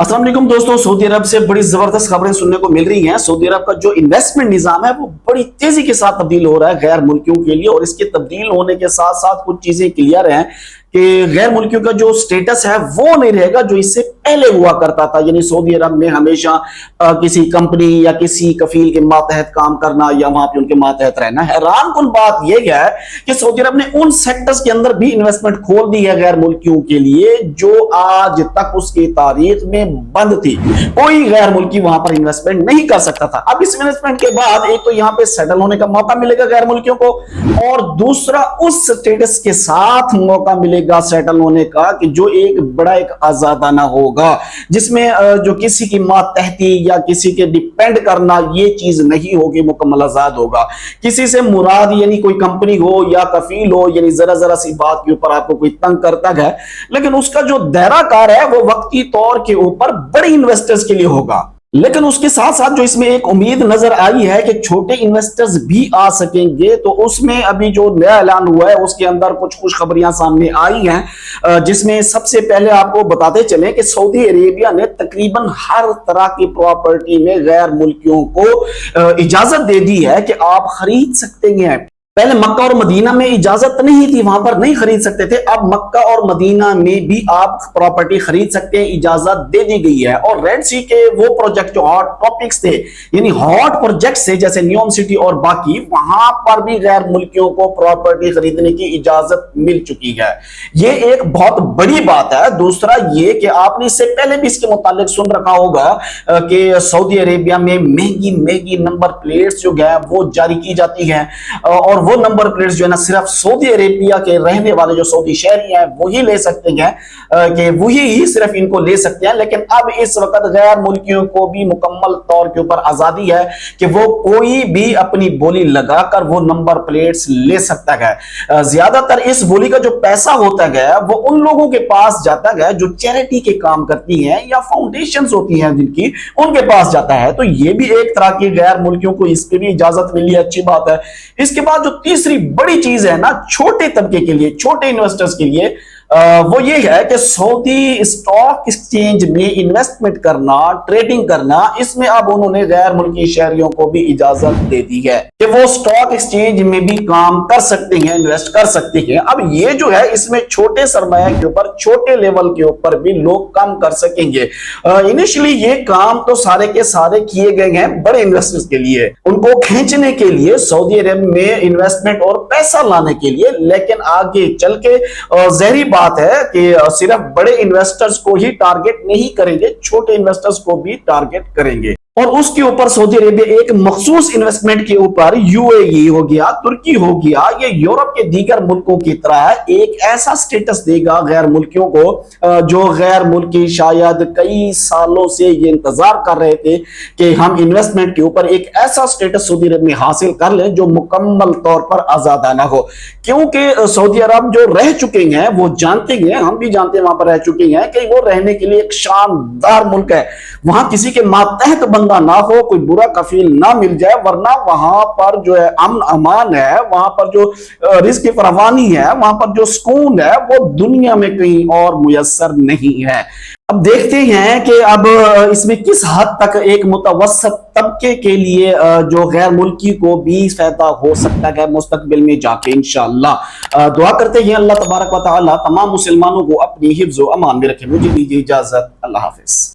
अस्सलाम वालेकुम दोस्तों, सऊदी अरब से बड़ी जबरदस्त खबरें सुनने को मिल रही हैं। सऊदी अरब का जो इन्वेस्टमेंट निजाम है वो बड़ी तेजी के साथ तब्दील हो रहा है गैर मुल्कियों के लिए, और इसके तब्दील होने के साथ साथ कुछ चीजें क्लियर हैं कि गैर मुल्कियों का जो स्टेटस है वो नहीं रहेगा जो इससे पहले हुआ करता था। यानी सऊदी अरब में हमेशा किसी कंपनी या किसी कफील के मातहत काम करना या वहां पे उनके मातहत रहना। हैरान कुन बात यह है कि सऊदी अरब ने उन सेक्टर्स के अंदर भी इन्वेस्टमेंट खोल दी है गैर मुल्कियों के लिए जो आज तक उसकी तारीख में बंद थी। कोई गैर मुल्की वहां पर इन्वेस्टमेंट नहीं कर सकता था। अब इस इन्वेस्टमेंट के बाद एक तो यहाँ पे सेटल होने का मौका मिलेगा गैर मुल्कियों को, और दूसरा उस स्टेटस के साथ मौका मिलेगा सेटल होने का कि जो एक बड़ा एक आजादाना होगा, जिसमें जो किसी की मातहती या किसी के डिपेंड करना ये चीज नहीं होगी, मुकम्मल आजाद होगा। किसी से मुराद यानी कोई कंपनी हो या कफील हो, यानी जरा जरा सी बात के ऊपर आपको कोई तंग करता है, लेकिन उसका जो दायरा कार है वो वक्ती तौर के ऊपर बड़े इन्वेस्टर्स के लिए होगा। लेकिन उसके साथ साथ जो इसमें एक उम्मीद नजर आई है कि छोटे इन्वेस्टर्स भी आ सकेंगे, तो उसमें अभी जो नया ऐलान हुआ है उसके अंदर कुछ खुशखबरियां सामने आई हैं, जिसमें सबसे पहले आपको बताते चलें कि सऊदी अरेबिया ने तकरीबन हर तरह की प्रॉपर्टी में गैर मुल्कियों को इजाजत दे दी है कि आप खरीद सकते हैं। पहले मक्का और मदीना में इजाजत नहीं थी, वहां पर नहीं खरीद सकते थे। अब मक्का और मदीना में भी आप प्रॉपर्टी खरीद सकते हैं, इजाजत दे दी गई है। और रेड सी के वो प्रोजेक्ट जो हॉट टॉपिक्स थे, यानी हॉट प्रोजेक्ट्स थे जैसे न्यूम सिटी और बाकी, वहां पर भी गैर मुल्कियों को प्रॉपर्टी खरीदने की इजाजत मिल चुकी है। ये एक बहुत बड़ी बात है। दूसरा ये कि आपने इससे पहले भी इसके मुतालिक सुन रखा होगा कि सऊदी अरेबिया में महंगी महंगी नंबर प्लेट्स जो है वो जारी की जाती है, और वो नंबर प्लेट्स जो है ना सिर्फ सऊदी अरेबिया के रहने वाले जो सऊदी शहरी हैं वही ले सकते हैं, कि वही ही सिर्फ इनको ले सकते हैं। लेकिन अब इस वक्त गैर मुल्कियों को भी मुकम्मल तौर के ऊपर आजादी है कि वो कोई भी अपनी बोली लगाकर वो नंबर प्लेट्स ले सकता है। ज्यादातर इस बोली का जो पैसा होता है वो उन लोगों के पास जाता है जो चैरिटी के काम करती हैं या फाउंडेशंस होती हैं जिनकी, उनके पास जाता है। तो ये भी एक तरह की गैर मुल्कियों को इसकी भी इजाजत मिली है, अच्छी बात है। इसके बाद जो तीसरी बड़ी चीज है ना छोटे तबके के लिए, छोटे इन्वेस्टर्स के लिए, वो ये है कि सऊदी स्टॉक एक्सचेंज में इन्वेस्टमेंट करना, ट्रेडिंग करना, इसमें अब उन्होंने गैर मुल्की शहरियों को भी इजाजत दे दी है कि वो स्टॉक एक्सचेंज में भी काम कर सकते हैं, इन्वेस्ट कर सकते हैं। अब ये जो है इसमें छोटे सरमाया के ऊपर, छोटे लेवल के ऊपर भी लोग काम कर सकेंगे। इनिशियली ये काम तो सारे के सारे किए गए हैं बड़े इन्वेस्टर्स के लिए, उनको खींचने के लिए, सऊदी अरब में इन्वेस्टमेंट और पैसा लाने के लिए। लेकिन आगे चल के जहरी बात है कि सिर्फ बड़े इन्वेस्टर्स को ही टारगेट नहीं करेंगे, छोटे इन्वेस्टर्स को भी टारगेट करेंगे। और उसके ऊपर सऊदी अरेबिया एक मखसूस इन्वेस्टमेंट के ऊपर यूएई हो गया, तुर्की हो गया, ये यूरोप के दीगर मुल्कों की तरह एक ऐसा स्टेटस देगा गैर मुल्कियों को जो गैर मुल्की शायद कई सालों से ये इंतजार कर रहे थे कि हम इन्वेस्टमेंट के ऊपर एक ऐसा स्टेटस सऊदी अरब में हासिल कर लें जो मुकम्मल तौर पर आजादाना हो। क्योंकि सऊदी अरब जो रह चुके हैं वो जानते हैं, हम भी जानते हैं, वहां पर रह चुके हैं कि वो रहने के लिए एक शानदार मुल्क है। वहां किसी के मातहत ना हो, कोई बुरा कफील ना मिल जाए, वरना वहां पर जो है अमन अमान है, वहां पर जो रिस्क की फरावानी है, वहां पर जो सुकून है वो दुनिया में कहीं और मुयस्सर नहीं है। अब देखते हैं कि अब इसमें किस हद तक एक मुतवस्सत तबके के लिए जो गैर मुल्की को भी फायदा हो सकता है मुस्तकबिल में जाके इंशाअल्लाह। दुआ करते हैं अल्लाह तबारक व तआला तमाम मुसलमानों को अपनी हिफ्ज़ व अमान में रखे। मुझे दीजिए इजाजत, अल्लाह हाफिज।